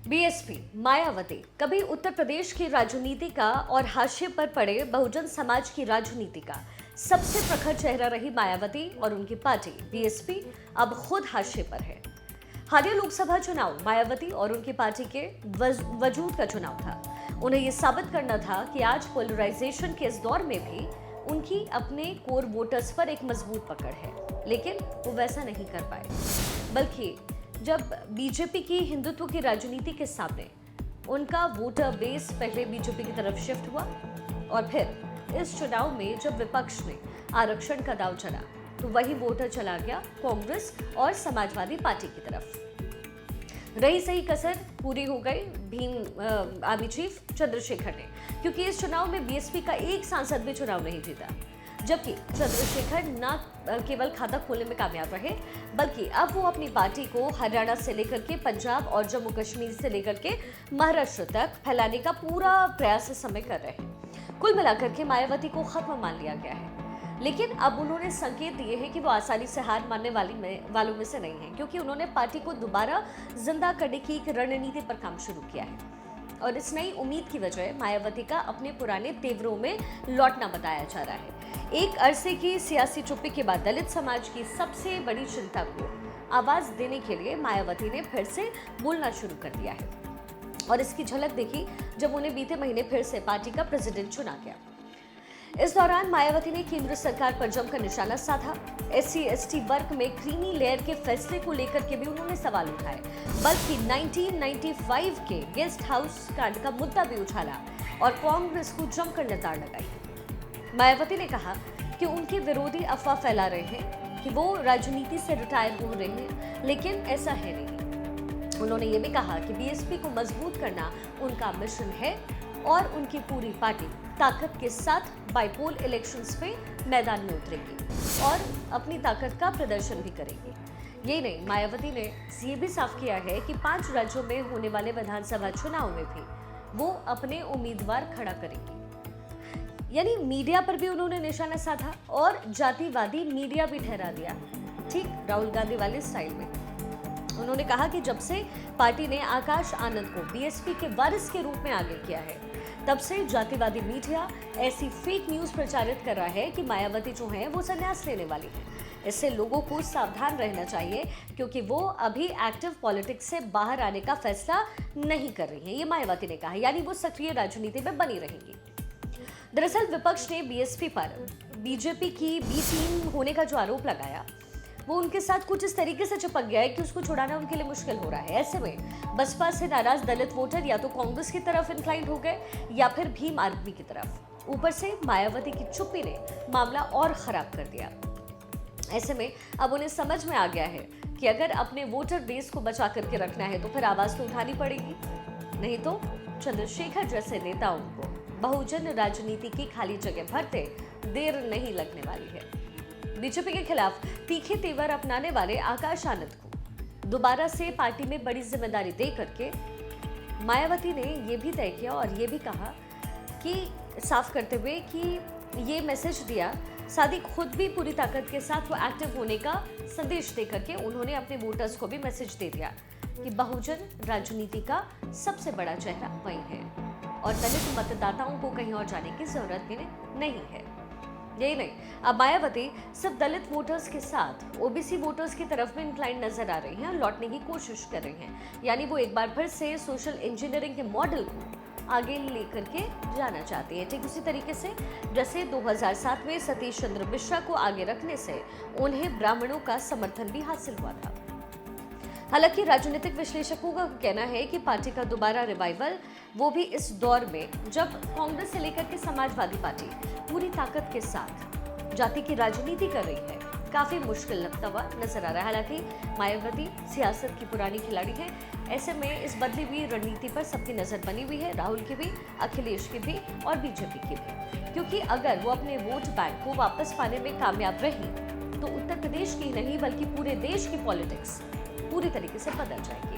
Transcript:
BSP Mayawati कभी उत्तर प्रदेश की राजनीति का और हाशिए पर पड़े बहुजन समाज की राजनीति का सबसे प्रखर चेहरा रही मायावती और उनकी पार्टी बीएसपी अब खुद हाशिए पर है। हालिया लोकसभा चुनाव मायावती और उनकी पार्टी के वजूद का चुनाव था। उन्हें यह साबित करना था कि आज पोलराइजेशन के इस दौर में भी उनकी अपने कोर वोटर्स पर एक मजबूत पकड़ है, लेकिन वो वैसा नहीं कर पाए। बल्कि जब बीजेपी की हिंदुत्व की राजनीति के सामने उनका वोटर बेस पहले बीजेपी की तरफ शिफ्ट हुआ और फिर इस चुनाव में जब विपक्ष ने आरक्षण का दांव चला तो वही वोटर चला गया कांग्रेस और समाजवादी पार्टी की तरफ। रही सही कसर पूरी हो गई भीम आर्मी चीफ चंद्रशेखर ने, क्योंकि इस चुनाव में बीएसपी का एक सांसद भी चुनाव नहीं जीता, जबकि चंद्रशेखर न केवल खाता खोलने में कामयाब रहे बल्कि अब वो अपनी पार्टी को हरियाणा से लेकर के पंजाब और जम्मू कश्मीर से लेकर के महाराष्ट्र तक फैलाने का पूरा प्रयास इस समय कर रहे हैं। कुल मिलाकर के मायावती को खत्म मान लिया गया है, लेकिन अब उन्होंने संकेत दिए हैं कि वो आसानी से हार मानने वालों में से नहीं है, क्योंकि उन्होंने पार्टी को दोबारा जिंदा करने की एक रणनीति पर काम शुरू किया है और इस नई उम्मीद की वजह मायावती का अपने पुराने तेवरों में लौटना बताया जा रहा है। एक अरसे की सियासी चुप्पी के बाद दलित समाज की सबसे बड़ी चिंता को आवाज देने के लिए मायावती ने फिर से बोलना शुरू कर दिया है और इसकी झलक देखी जब उन्हें बीते महीने फिर से पार्टी का प्रेसिडेंट चुना गया। इस दौरान मायावती ने केंद्र सरकार पर जमकर निशाना साधा। SC/ST वर्ग में क्रीमी लेयर के फैसले को लेकर के भी उन्होंने सवाल उठाए, बल्कि 1995 के गेस्ट हाउस कांड का मुद्दा भी उछाला और कांग्रेस को जमकर नकार लगाई। मायावती ने कहा कि उनके विरोधी अफवाह फैला रहे हैं कि वो राजनीति से रिटायर हो रहे हैं, लेकिन ऐसा है नहीं। उन्होंने ये भी कहा कि बीएसपी को मजबूत करना उनका मिशन है और उनकी पूरी पार्टी ताकत के साथ बाइपोल इलेक्शंस पे मैदान में उतरेगी और अपनी ताकत का प्रदर्शन भी करेगी। ये नहीं, मायावती ने ये भी साफ किया है कि 5 राज्यों में होने वाले विधानसभा चुनाव में भी वो अपने उम्मीदवार खड़ा करेंगी। यानी मीडिया पर भी उन्होंने निशाना साधा और जातिवादी मीडिया भी ठहरा दिया, ठीक राहुल गांधी वाले स्टाइल में। उन्होंने कहा कि जब से पार्टी ने आकाश आनंद को बीएसपी के वारिस के रूप में आगे किया है, तब से जातिवादी मीडिया ऐसी फेक न्यूज प्रचारित कर रहा है कि मायावती जो है वो संन्यास लेने वाली है। इससे लोगों को सावधान रहना चाहिए, क्योंकि वो अभी एक्टिव पॉलिटिक्स से बाहर आने का फैसला नहीं कर रही है, ये मायावती ने कहा। यानी वो सक्रिय राजनीति में बनी रहेंगी। दरअसल विपक्ष ने बीएसपी पर बीजेपी की बी टीम होने का जो आरोप लगाया वो उनके साथ कुछ इस तरीके से चिपक गया है कि उसको छुड़ाना उनके लिए मुश्किल हो रहा है। ऐसे में बसपा से नाराज दलित वोटर या तो कांग्रेस की तरफ इंक्लाइंड हो गए या फिर भीम आर्मी की तरफ। ऊपर से मायावती की चुप्पी ने मामला और खराब कर दिया। ऐसे में अब उन्हें समझ में आ गया है कि अगर अपने वोटर बेस को बचा करके रखना है तो फिर आवाज तो उठानी पड़ेगी, नहीं तो चंद्रशेखर जैसे नेताओं को बहुजन राजनीति की खाली जगह भरते देर नहीं लगने वाली है। बीजेपी के खिलाफ तीखे तेवर अपनाने वाले आकाश आनंद को दोबारा से पार्टी में बड़ी जिम्मेदारी दे करके मायावती ने यह भी तय किया और ये भी कहा कि साफ करते हुए कि ये मैसेज दिया, साथ ही खुद भी पूरी ताकत के साथ वो एक्टिव होने का संदेश दे करके उन्होंने अपने वोटर्स को भी मैसेज दे दिया कि बहुजन राजनीति का सबसे बड़ा चेहरा वही है और दलित मतदाताओं को कहीं और जाने की जरूरत भी नहीं है। यही नहीं, अब मायावती सिर्फ दलित वोटर्स के साथ ओबीसी वोटर्स की तरफ में इंक्लाइंड नजर आ रही हैं और लौटने की कोशिश कर रही हैं। यानी वो एक बार फिर से सोशल इंजीनियरिंग के मॉडल को आगे लेकर के जाना चाहती है, ठीक उसी तरीके से जैसे 2007 में सतीश चंद्र मिश्रा को आगे रखने से उन्हें ब्राह्मणों का समर्थन भी हासिल हुआ था। हालांकि राजनीतिक विश्लेषकों का कहना है कि पार्टी का दोबारा रिवाइवल, वो भी इस दौर में जब कांग्रेस से लेकर के समाजवादी पार्टी पूरी ताकत के साथ जाति की राजनीति कर रही है, काफी मुश्किल लगता हुआ नजर आ रहा है। हालांकि मायावती सियासत की पुरानी खिलाड़ी है, ऐसे में इस बदली हुई रणनीति पर सबकी नजर बनी हुई है, राहुल की भी, अखिलेश की भी और बीजेपी की भी, क्योंकि अगर वो अपने वोट बैंक को वापस पाने में कामयाब रही तो उत्तर प्रदेश की नहीं बल्कि पूरे देश की पॉलिटिक्स पूरी तरीके से बदल जाएगी।